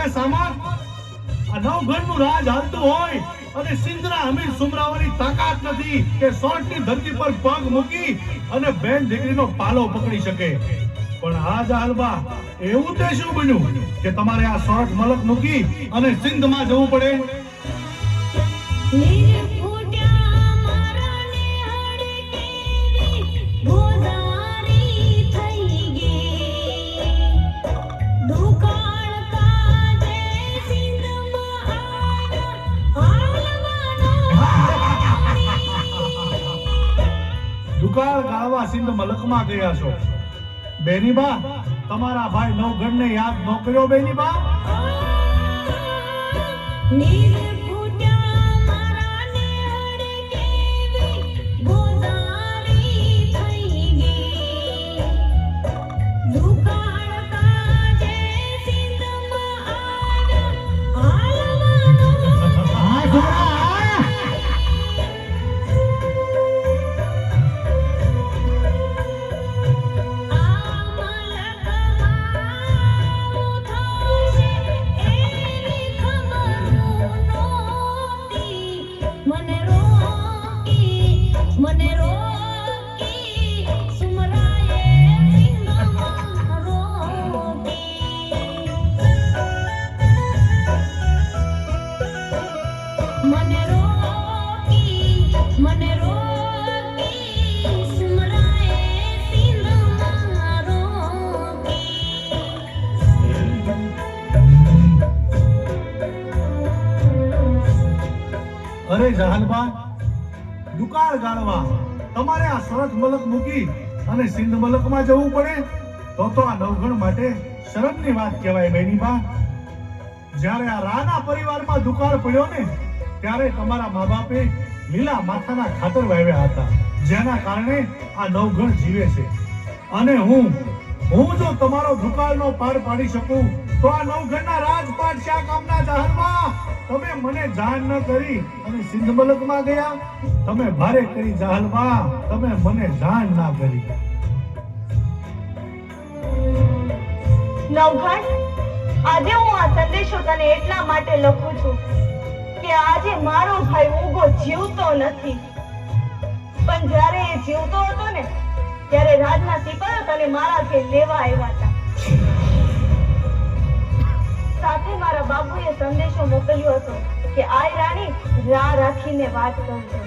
હવે સામા આ નવગણનું રાજ હાલતું હોય અને સિંધના અમીર સુમરાવાની તાકાત નથી કે સોરઠની ધરતી પર પગ મૂકી અને બેન દીકરીનો પાલો પકડી શકે. પણ આ જાહલબા એવું તે શું બન્યું કે તમારે આ સોરઠ મલક મૂકી અને સિંધમાં જવું પડે? દુકાળ ગાળવા સિંધ મલકમાં ગયા છો. બેનીબા, તમારા ભાઈ નવગણને યાદ ન કર્યો? બેનીબા, અરે જાહલબા, દુકાળ ગાળવા તમારે આ સોરઠ મલક મૂકી અને સિંધ મલકમાં જવું પડે તો આ નવગણ માટે શરમની વાત કહેવાય. બેનીબા, જ્યારે આ રાણા પરિવારમાં દુકાળ પડ્યો ને ત્યારે તમારા મા બાપે લીલા માથાના ખાતર વાવ્યા હતા, જેના કારણે આ નવગણ જીવે છે. અને હું જો તમારો દુકાળનો પાર પાડી શકું તો આ નવગણના રાજપાટ શા કામના? જાહલબા, તમે મને જાણ ન કરી અને સિંધ મલકમાં ગયા. તમે ભારે કરી જાહલબા, તમે મને જાણ ના કરી. નવઘણ, આજે હું આ સંદેશો તને એટલા માટે લખું છું કે આજે મારો ભાઈ ઉગો જીવતો નથી, પણ જ્યારે એ જીવતો હતો ને ત્યારે રાજના સિપાહીઓ તને મારા ઘેર લેવા આવ્યા હતા. સાથે મારા બાપુએ સંદેશો મોકલ્યો હતો કે આય રાણી રાહ રાખીને વાત કરજો.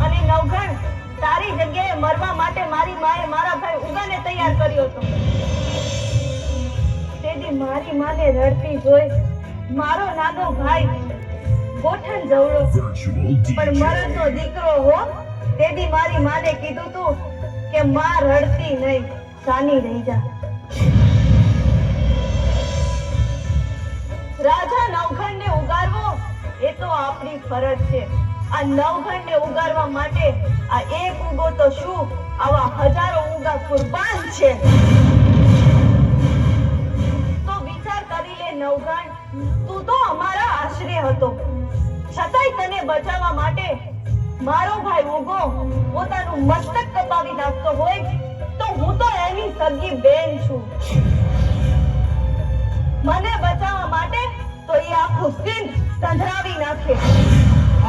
અને નવઘણ, તારી જગ્યાએ મરવા માટે મારી માએ મારા ભાઈ ઉગાને તૈયાર કર્યો હતો. તેદી મારી માને રડતી જોઈ મારો નાનો ભાઈ ગોઠણ જવડો પણ મરદનો દીકરો હો, તેદી મારી માને કીધું તું કે માં રડતી નહીં, સાની રહી જા. રાજા નવઘણને ઉગારવો એ તો આપણી ફરજ છે. આ નવઘણને ઉગારવા માટે આ એક ઉગો તો શું, આવા હજારો ઉગા કુરબાન છે. તો વિચાર કરી લે નવઘણ, તું તો અમારા આશરે હતો, છતાંય તને બચાવવા માટે મારો ભાઈ ઉગો પોતાનું મસ્તક કપાવી નાખતો હોય તો હું તો એની સગી બેન છું. મને બચાવવા માટે તો એ આખું સિંધ સંધરાવી નાખે.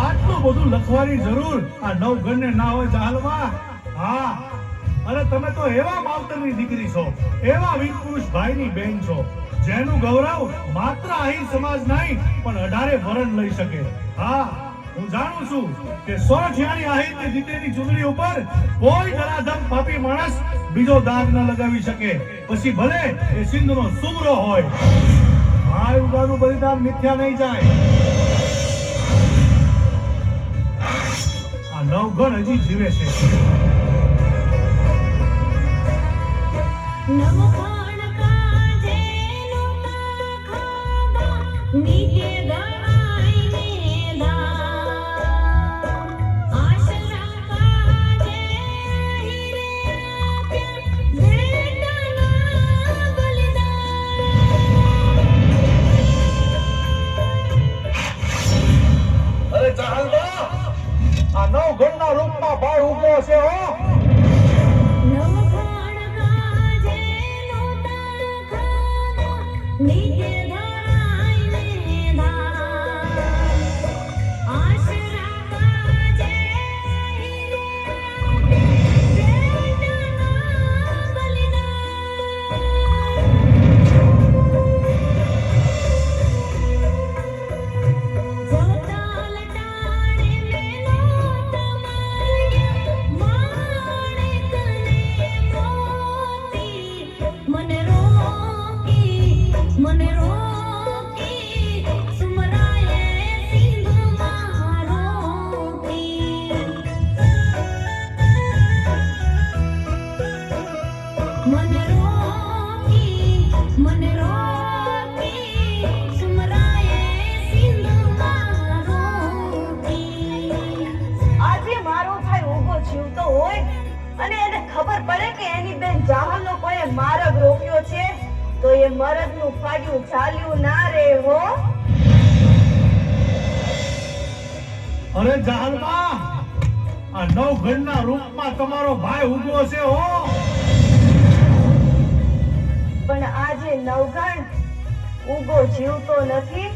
આટલું બધું લખવાની જરૂર આ નવગણને ના હોય જાહલબા? હા, અરે તમે તો એવા માવતરની દીકરી છો, એવા વીરપુરુષ ભાઈની બેન છો, જેનું ગૌરવ માત્ર અહીં સમાજ નહીં પણ 18 વરણ લઈ શકે. હા, હું જાણું છું કે સોરઠિયાની આહિરની દીકરીની ચૂંદડી ઉપર કોઈ નરાધમ પાપી માણસ બીજો દાગ ન લગાવી શકે, પછી ભલે એ સિંધનો સુમરો હોય. ભાઈ ઉગાનું બલિદાન મિથ્યા નહીં જાય. આ નવગણ હજી જીવે છે. નવઘણ કાજે લોટા ખાધા નીચે ગણાઈને દા, આશરા કાજે હીરે આપ્યા બેટાના બલિદાન. અરે જાહલબા, આ નવગણના રૂપમાં ભાઈ ઉભો છે હો. નવઘણ કાજે લોટા ખાધા નીચે ગણાઈને ખબર પડે કે એની બેન જાહલનો કોઈએ માર્ગ રોક્યો છે તો એ મરદનું ફાડ્યું ચાલ્યું ના રે હો. અરે જાહલબા, આ નવઘણના રૂપમાં તમારો ભાઈ ઊભો છે હો. પણ આજે નવઘણ ઉગો જીવતો નથી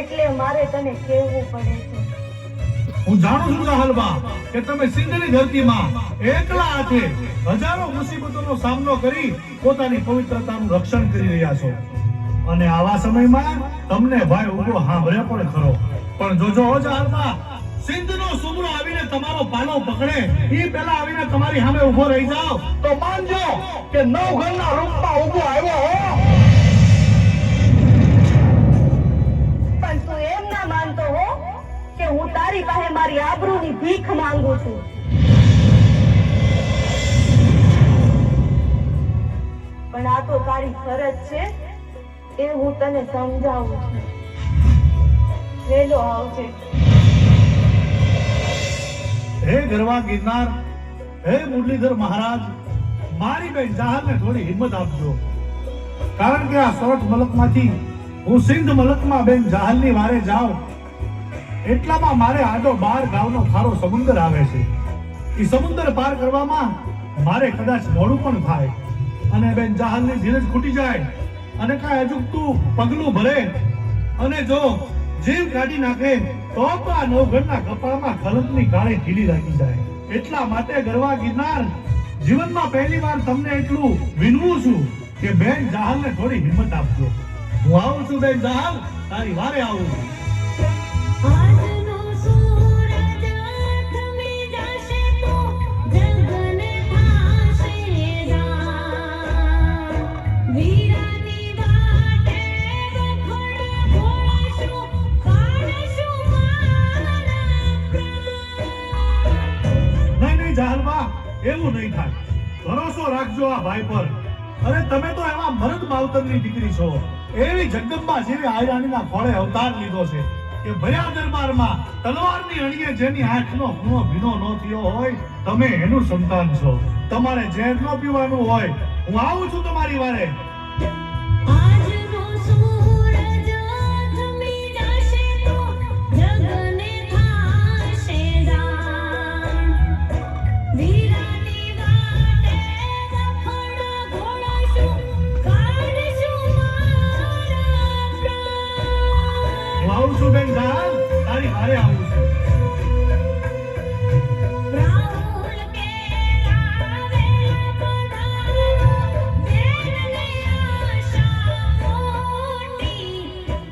એટલે મારે તને કહેવું પડે છે. હું જાણું છું જાહલબા કે તમે સિંધની ધરતીમાં એકલા હાથે હજારો મુસીબતોનો સામનો કરી પોતાની પવિત્રતાનું રક્ષણ કરી રહ્યા છો અને આવા સમયમાં તમને ભાઈ ઉગો સાંભળે પણ ખરો. પણ જોજો હો જાહલબા, સિંધનો સુમરો આવીને તમારો પાલો પકડે એ પહેલા આવીને તમારી સામે ઊભો રહી જાવ તો માનજો કે નવઘણના રૂપમાં ઊભો આવ્યો હો. પણ તું એમ ના માનતો હો કે હું તારી પાસે મારી આબરૂની ભીખ માંગુ છું. પણ આ તો તારી ફરજ છે એ હું તને સમજાવું છું. વેલો આવજે. હે ગરવા ગિરનાર, હે મુરલીધર મહારાજ, મારી બેન જાહલને થોડી હિંમત આપજો. કારણ કે આ સોરઠ મલકમાંથી હું સિંધ મલકમાં બેન જાહલની વારે જાઉં એટલામાં મારે આડો 12 ગામનો ખારો સમુદ્ર આવે છે. એ સમુદ્ર પાર કરવામાં મારે કદાચ મોડું પણ થાય અને બેન જાહલની ધીરજ ખૂટી જાય અને કાંઈ અજુગતું પગલું ભરે અને જો જીવ કાઢી નાખે તો આ નવઘણના કપાળમાં કલંકની કાળી ઢીલી લાગી જાય. એટલા માટે ગરવા ગિરનાર, જીવનમાં પહેલી વાર તમને એટલું વિનવું છું કે બેન જાહલને થોડી હિંમત આપજો. હું આવું છું બેન જાહલ, તારી વારે આવું છું. આજનો સૂરજ થમી જશે તો જગને થાશે રાત. વીરાની વાટે વખોડા ઘોળશું, કાઢશું મારા પ્રાણ. નહીં જાહલબા, એવું નહીં થાય. ભરોસો રાખજો આ ભાઈ પર. અરે તમે તો એવા મરદ માવતરની દીકરી છો. એવી જગદંબા જેવી આયરાણીના ખોળે અવતાર લીધો છે કે ભયા દરબારમાં તલવારની અણીએ જેની આંખનો ખૂણો ભીનો ન થયો હોય તમે એનું સંતાન છો. તમારે ઝેર ન પીવાનું હોય. હું આવું છું તમારી વારે. આજનો સૂરજ થમી જશે તો જગને થાશે રાત. વીરાની વાટે વખોડા ઘોળશું, કાઢશું મારા પ્રાણ. હું આવું છું બેન જાહલ, તારી વારે આવું છું. રાહુલ કેળાવેલા પધારો, બેનને આશા મોટી.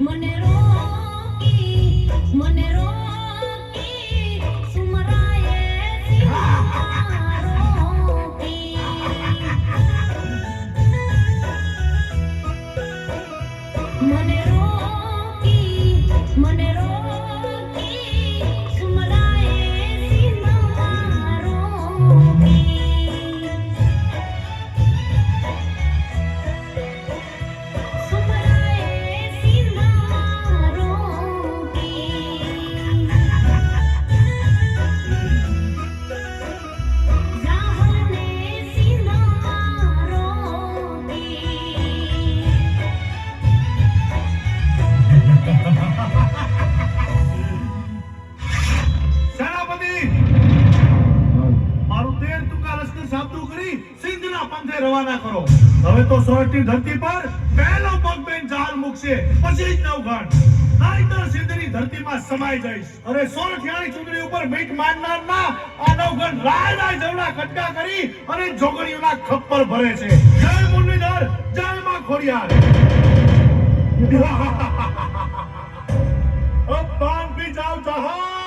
મને રોકી સુમરાએ સીમા રોકી. મને રોકી સુમરાએ સીમા રોકી. સુમરાએ સીમા રોકી. જાહલને સીમા રોકી. સેનાપતિ, મારું 13 ટુકા લશ્કર સાબદું કરી સિંધના પંથે રવાના કરો. હવે તો સોરઠની ધરતી પર પહેલો પગ બેન જાહલ મૂકશે, પછી જ નવઘણ. નાઈતર સિંધની ધરતીમાં સમાઈ જઈશ. અરે સોરઠિયાની ચૂંટણી ઉપર મીઠ મારનાર ના આ નવઘણ રાયના જવડા કટકા કરી અને જોગણીઓના ખપ્પર ભરે છે. જય મુરલીધર, જય માં ખોડિયાર. अब पान पी जाओ जहां